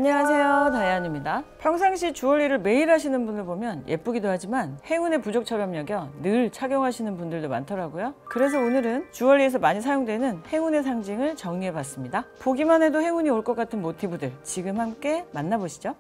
안녕하세요, 다이안입니다. 평상시 주얼리를 매일 하시는 분을 보면 예쁘기도 하지만 행운의 부적처럼 여겨 늘 착용하시는 분들도 많더라고요. 그래서 오늘은 주얼리에서 많이 사용되는 행운의 상징을 정리해봤습니다. 보기만 해도 행운이 올 것 같은 모티브들 지금 함께 만나보시죠.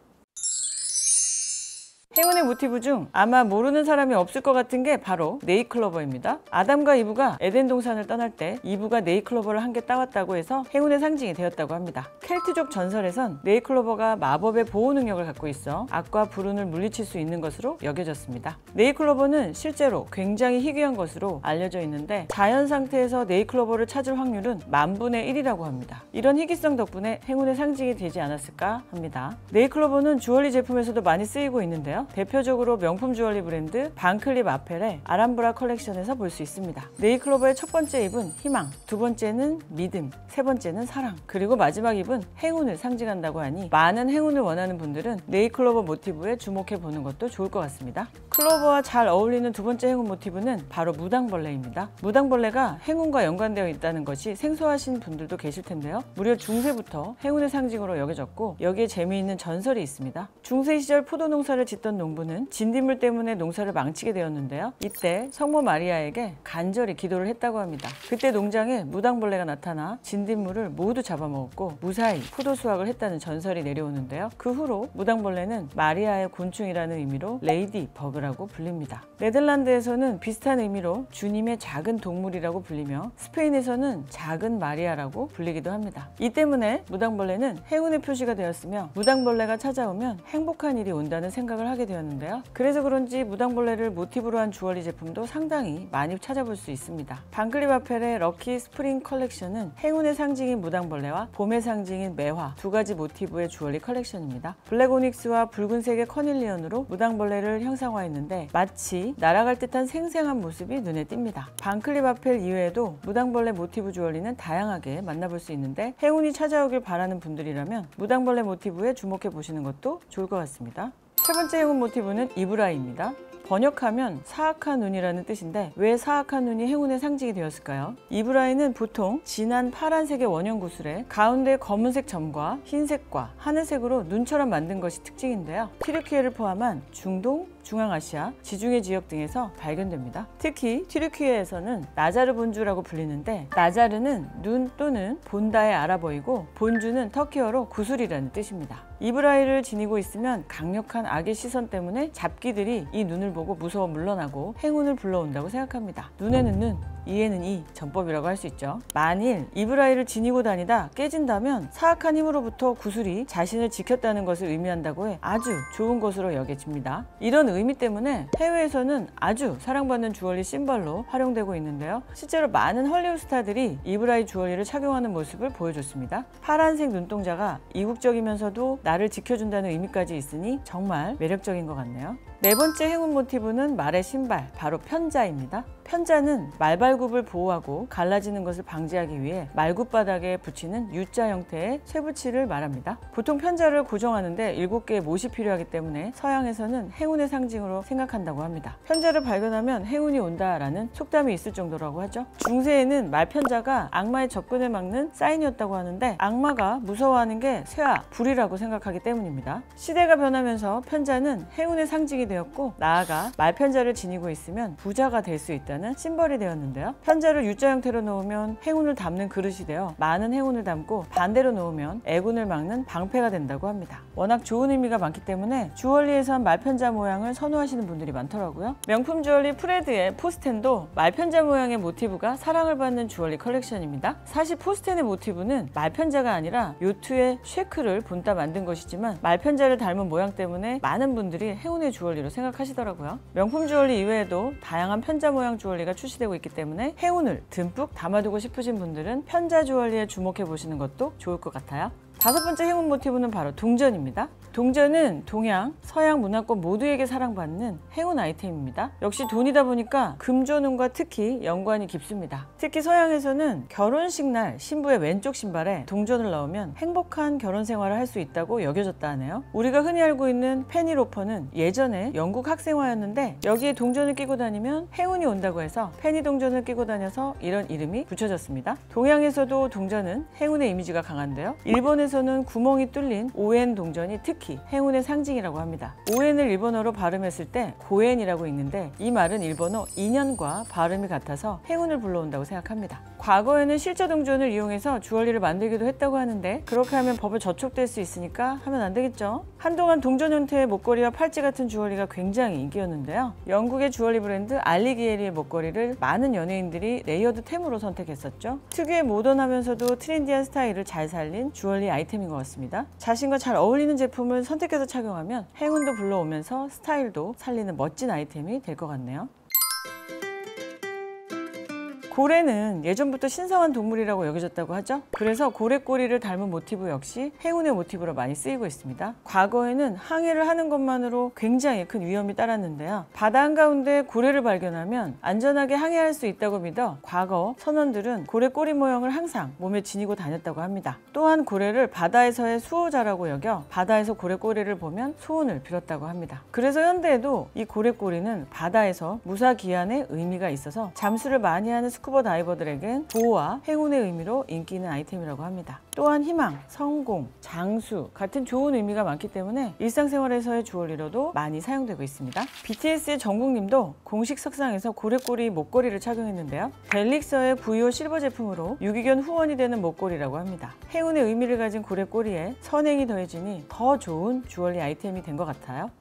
행운의 모티브 중 아마 모르는 사람이 없을 것 같은 게 바로 네잎클로버입니다. 아담과 이브가 에덴 동산을 떠날 때 이브가 네잎클로버를 한 개 따왔다고 해서 행운의 상징이 되었다고 합니다. 켈트족 전설에선 네잎클로버가 마법의 보호 능력을 갖고 있어 악과 불운을 물리칠 수 있는 것으로 여겨졌습니다. 네잎클로버는 실제로 굉장히 희귀한 것으로 알려져 있는데 자연 상태에서 네잎클로버를 찾을 확률은 10,000분의 1이라고 합니다. 이런 희귀성 덕분에 행운의 상징이 되지 않았을까 합니다. 네잎클로버는 주얼리 제품에서도 많이 쓰이고 있는데요. 대표적으로 명품 주얼리 브랜드 반클립 아펠의 아람브라 컬렉션에서 볼 수 있습니다. 네잎클로버의 첫 번째 잎은 희망, 두 번째는 믿음, 세 번째는 사랑, 그리고 마지막 잎은 행운을 상징한다고 하니 많은 행운을 원하는 분들은 네잎클로버 모티브에 주목해 보는 것도 좋을 것 같습니다. 클로버와 잘 어울리는 두 번째 행운 모티브는 바로 무당벌레입니다. 무당벌레가 행운과 연관되어 있다는 것이 생소하신 분들도 계실 텐데요. 무려 중세부터 행운의 상징으로 여겨졌고 여기에 재미있는 전설이 있습니다. 중세 시절 포도 농사를 짓던 농부는 진딧물 때문에 농사를 망치게 되었는데요. 이때 성모 마리아에게 간절히 기도를 했다고 합니다. 그때 농장에 무당벌레가 나타나 진딧물을 모두 잡아먹었고 무사히 포도 수확을 했다는 전설이 내려오는데요. 그 후로 무당벌레는 마리아의 곤충이라는 의미로 레이디 버그라고 불립니다. 네덜란드에서는 비슷한 의미로 주님의 작은 동물이라고 불리며 스페인에서는 작은 마리아라고 불리기도 합니다. 이 때문에 무당벌레는 행운의 표시가 되었으며 무당벌레가 찾아오면 행복한 일이 온다는 생각을 하게 되었는데요. 그래서 그런지 무당벌레를 모티브로 한 주얼리 제품도 상당히 많이 찾아볼 수 있습니다. 반클립 아펠의 럭키 스프링 컬렉션은 행운의 상징인 무당벌레와 봄의 상징인 매화 두 가지 모티브의 주얼리 컬렉션입니다. 블랙 오닉스와 붉은색의 커닐리언으로 무당벌레를 형상화했는데 마치 날아갈 듯한 생생한 모습이 눈에 띕니다. 반클립 아펠 이외에도 무당벌레 모티브 주얼리는 다양하게 만나볼 수 있는데 행운이 찾아오길 바라는 분들이라면 무당벌레 모티브에 주목해 보시는 것도 좋을 것 같습니다. 세 번째 행운 모티브는 이브라입니다. 번역하면 사악한 눈이라는 뜻인데 왜 사악한 눈이 행운의 상징이 되었을까요? 이브라이는 보통 진한 파란색의 원형 구슬에 가운데 검은색 점과 흰색과 하늘색으로 눈처럼 만든 것이 특징인데요. 튀르키예를 포함한 중동, 중앙아시아, 지중해 지역 등에서 발견됩니다. 특히 튀르키예에서는 나자르 본주라고 불리는데 나자르는 눈 또는 본다의 아랍어이고 본주는 터키어로 구슬이라는 뜻입니다. 이브라이를 지니고 있으면 강력한 악의 시선 때문에 잡기들이 이 눈을 보고 무서워 물러나고 행운을 불러온다고 생각합니다. 눈에는 눈, 이에는 이 전법이라고 할 수 있죠. 만일 이브라이를 지니고 다니다 깨진다면 사악한 힘으로부터 구슬이 자신을 지켰다는 것을 의미한다고 해 아주 좋은 것으로 여겨집니다. 이런 의미 때문에 해외에서는 아주 사랑받는 주얼리 심벌로 활용되고 있는데요. 실제로 많은 헐리우드 스타들이 이브라이 주얼리를 착용하는 모습을 보여줬습니다. 파란색 눈동자가 이국적이면서도 나를 지켜준다는 의미까지 있으니 정말 매력적인 것 같네요. 네 번째 행운 모티브는 말의 신발, 바로 편자입니다. 편자는 말발굽을 보호하고 갈라지는 것을 방지하기 위해 말굽바닥에 붙이는 U자 형태의 쇠붙이를 말합니다. 보통 편자를 고정하는데 7개의 못이 필요하기 때문에 서양에서는 행운의 상징으로 생각한다고 합니다. 편자를 발견하면 행운이 온다라는 속담이 있을 정도라고 하죠. 중세에는 말편자가 악마의 접근을 막는 사인이었다고 하는데 악마가 무서워하는 게 쇠와 불이라고 생각하기 때문입니다. 시대가 변하면서 편자는 행운의 상징이 되었고 나아가 말편자를 지니고 있으면 부자가 될 수 있다는 심벌이 되었는데요. 편자를 U자 형태로 놓으면 행운을 담는 그릇이 되어 많은 행운을 담고 반대로 놓으면 애군을 막는 방패가 된다고 합니다. 워낙 좋은 의미가 많기 때문에 주얼리에선 말편자 모양을 선호하시는 분들이 많더라고요. 명품 주얼리 프레드의 포스텐도 말편자 모양의 모티브가 사랑을 받는 주얼리 컬렉션입니다. 사실 포스텐의 모티브는 말편자가 아니라 요트의 쉐크를 본따 만든 것이지만 말편자를 닮은 모양 때문에 많은 분들이 행운의 주얼리로 생각하시더라고요. 명품 주얼리 이외에도 다양한 편자 모양 주얼리가 출시되고 있기 때문에 행운을 듬뿍 담아두고 싶으신 분들은 편자 주얼리에 주목해 보시는 것도 좋을 것 같아요. 다섯 번째 행운 모티브는 바로 동전입니다. 동전은 동양, 서양 문화권 모두에게 사랑받는 행운 아이템입니다. 역시 돈이다 보니까 금전운과 특히 연관이 깊습니다. 특히 서양에서는 결혼식 날 신부의 왼쪽 신발에 동전을 넣으면 행복한 결혼 생활을 할 수 있다고 여겨졌다 하네요. 우리가 흔히 알고 있는 페니 로퍼는 예전에 영국 학생화였는데 여기에 동전을 끼고 다니면 행운이 온다고 해서 페니 동전을 끼고 다녀서 이런 이름이 붙여졌습니다. 동양에서도 동전은 행운의 이미지가 강한데요. 일본에서 일본에서는 구멍이 뚫린 오엔 동전이 특히 행운의 상징이라고 합니다. 오엔을 일본어로 발음했을 때 고엔이라고 읽는데 이 말은 일본어 인연과 발음이 같아서 행운을 불러온다고 생각합니다. 과거에는 실제 동전을 이용해서 주얼리를 만들기도 했다고 하는데 그렇게 하면 법에 저촉될 수 있으니까 하면 안 되겠죠? 한동안 동전 형태의 목걸이와 팔찌 같은 주얼리가 굉장히 인기였는데요. 영국의 주얼리 브랜드 알리기에리의 목걸이를 많은 연예인들이 레이어드템으로 선택했었죠. 특유의 모던하면서도 트렌디한 스타일을 잘 살린 주얼리 아이템인 것 같습니다. 자신과 잘 어울리는 제품을 선택해서 착용하면 행운도 불러오면서 스타일도 살리는 멋진 아이템이 될 것 같네요. 고래는 예전부터 신성한 동물이라고 여겨졌다고 하죠. 그래서 고래꼬리를 닮은 모티브 역시 행운의 모티브로 많이 쓰이고 있습니다. 과거에는 항해를 하는 것만으로 굉장히 큰 위험이 따랐는데요. 바다 한가운데 고래를 발견하면 안전하게 항해할 수 있다고 믿어 과거 선원들은 고래꼬리 모형을 항상 몸에 지니고 다녔다고 합니다. 또한 고래를 바다에서의 수호자라고 여겨 바다에서 고래꼬리를 보면 소원을 빌었다고 합니다. 그래서 현대에도 이 고래꼬리는 바다에서 무사기한의 의미가 있어서 잠수를 많이 하는 스쿠버 다이버들에겐 보호와 행운의 의미로 인기 있는 아이템이라고 합니다. 또한 희망, 성공, 장수 같은 좋은 의미가 많기 때문에 일상생활에서의 주얼리로도 많이 사용되고 있습니다. BTS의 정국님도 공식 석상에서 고래꼬리 목걸이를 착용했는데요. 델릭서의 VO 실버 제품으로 유기견 후원이 되는 목걸이라고 합니다. 행운의 의미를 가진 고래꼬리에 선행이 더해지니 더 좋은 주얼리 아이템이 된 것 같아요.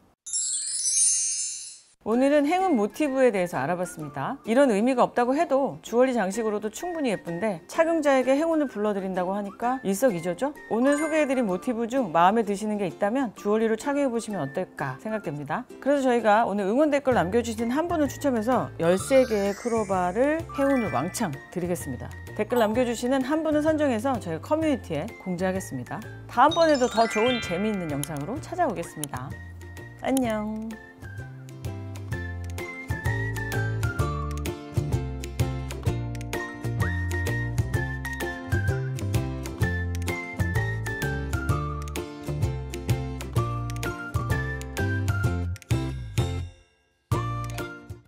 오늘은 행운 모티브에 대해서 알아봤습니다. 이런 의미가 없다고 해도 주얼리 장식으로도 충분히 예쁜데 착용자에게 행운을 불러드린다고 하니까 일석이조죠? 오늘 소개해드린 모티브 중 마음에 드시는 게 있다면 주얼리로 착용해보시면 어떨까 생각됩니다. 그래서 저희가 오늘 응원 댓글 남겨주신 한 분을 추첨해서 13개의 크로바를 행운을 왕창 드리겠습니다. 댓글 남겨주시는 한 분을 선정해서 저희 커뮤니티에 공지하겠습니다. 다음번에도 더 좋은 재미있는 영상으로 찾아오겠습니다. 안녕.